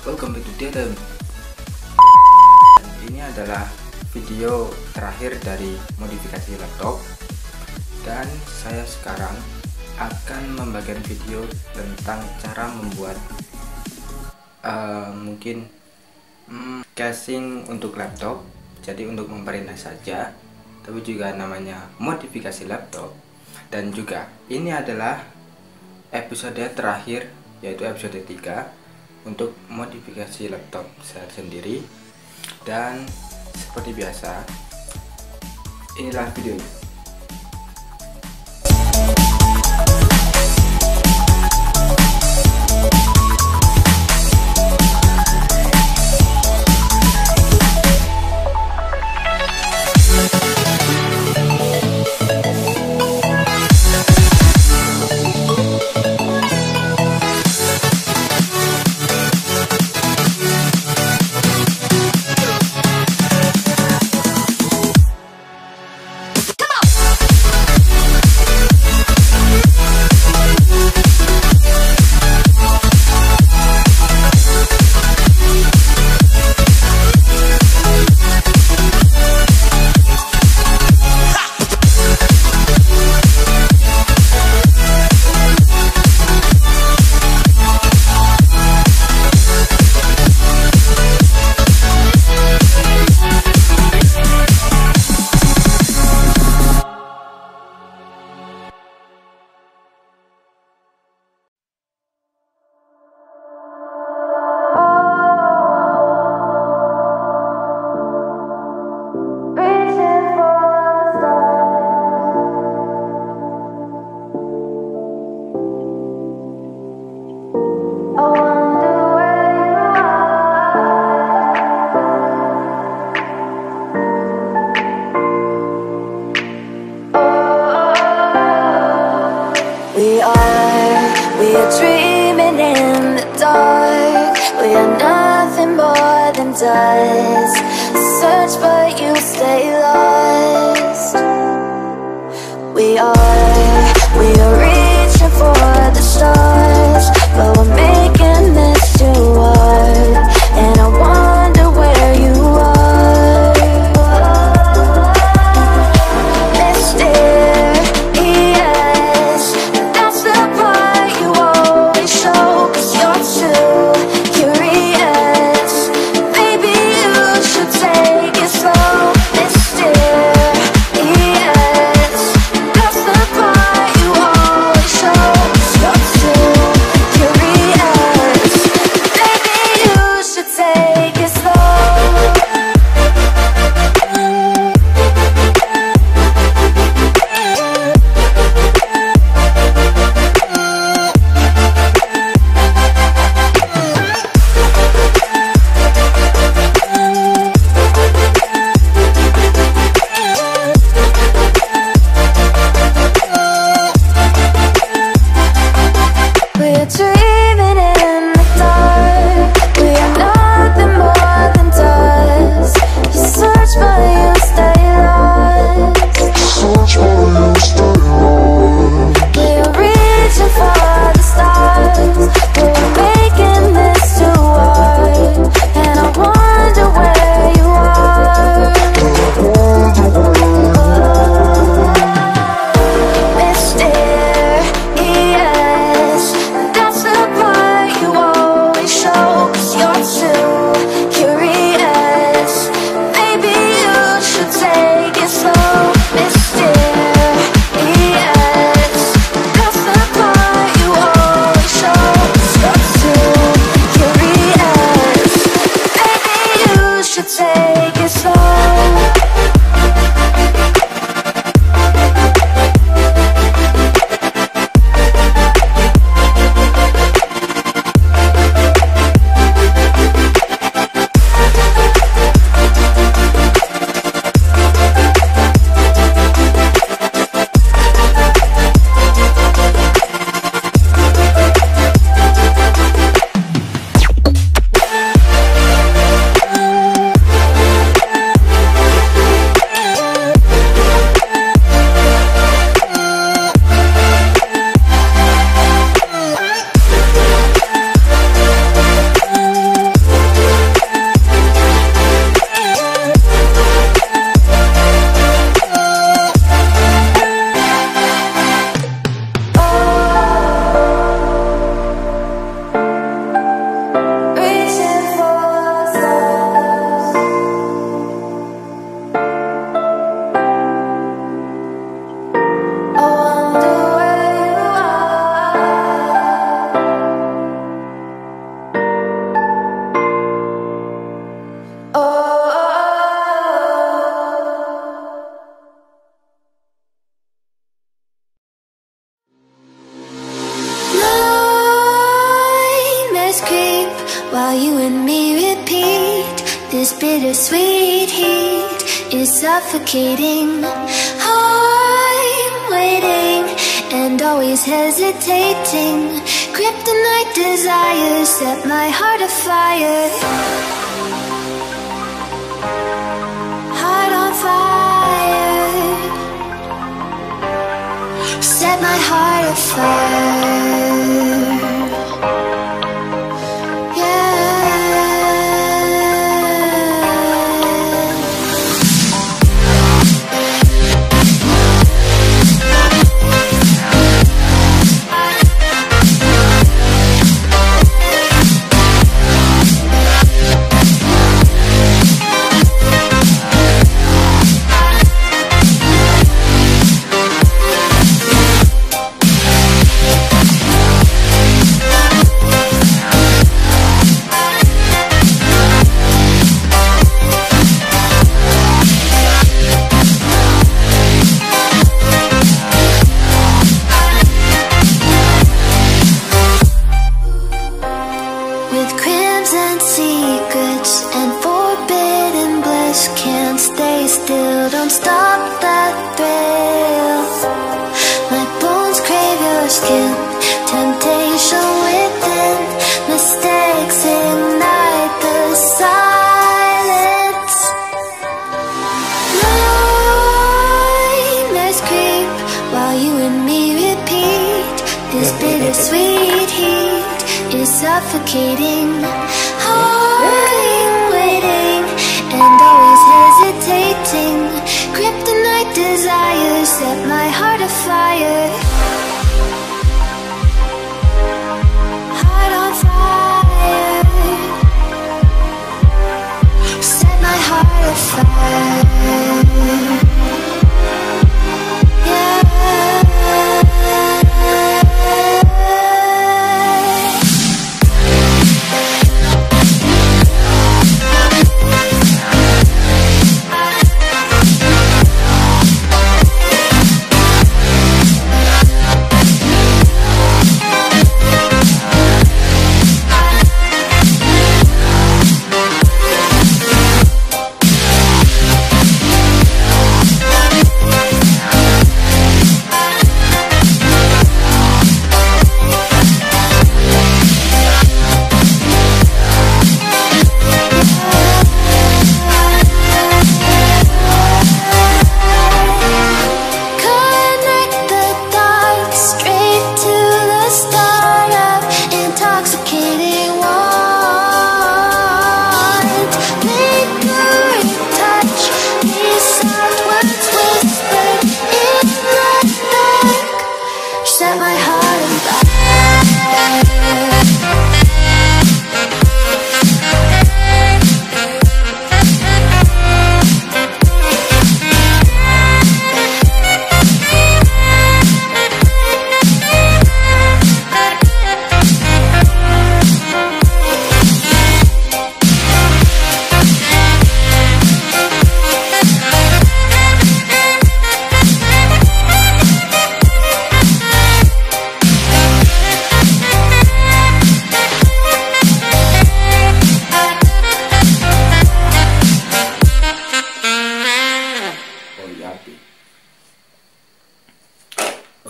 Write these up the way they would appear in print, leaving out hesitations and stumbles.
Welcome back to Data. Ini adalah video terakhir dari modifikasi laptop, dan saya sekarang akan membagikan video tentang cara membuat casing untuk laptop. Jadi untuk memperindah saja, tapi juga namanya modifikasi laptop. Dan juga ini adalah episode terakhir, yaitu episode 3 untuk modifikasi laptop saya sendiri. Dan seperti biasa, inilah videonya. We are dreaming in the dark. We are nothing more than dust. Search but you stay lost. We are reaching for the stars, but we're making this too hard. And I wonder where you are. Mysterious, that's the part you always show. 'Cause you're too curious. Maybe you should take it slow. Mysterious, that's the part while you and me repeat. This bittersweet heat is suffocating. I'm waiting and always hesitating. Kryptonite desires set my heart afire. Heart on fire. Set my heart afire. Still, don't stop that thrill. My bones crave your skin. Temptation within. Mistakes ignite the silence. Nightmares creep while you and me repeat. This bittersweet heat is suffocating. I'm waiting and always hesitating. Kryptonite desires set my heart afire. Heart on fire. Set my heart afire.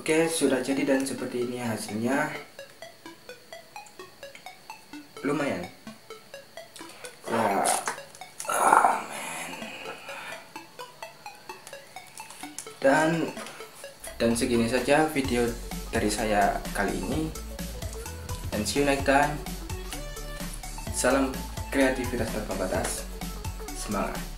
Oke, sudah jadi dan seperti ini hasilnya. Lumayan. Ya, amen. Dan segini saja video dari saya kali ini. And see you next time. Salam kreativitas tanpa batas. Semangat.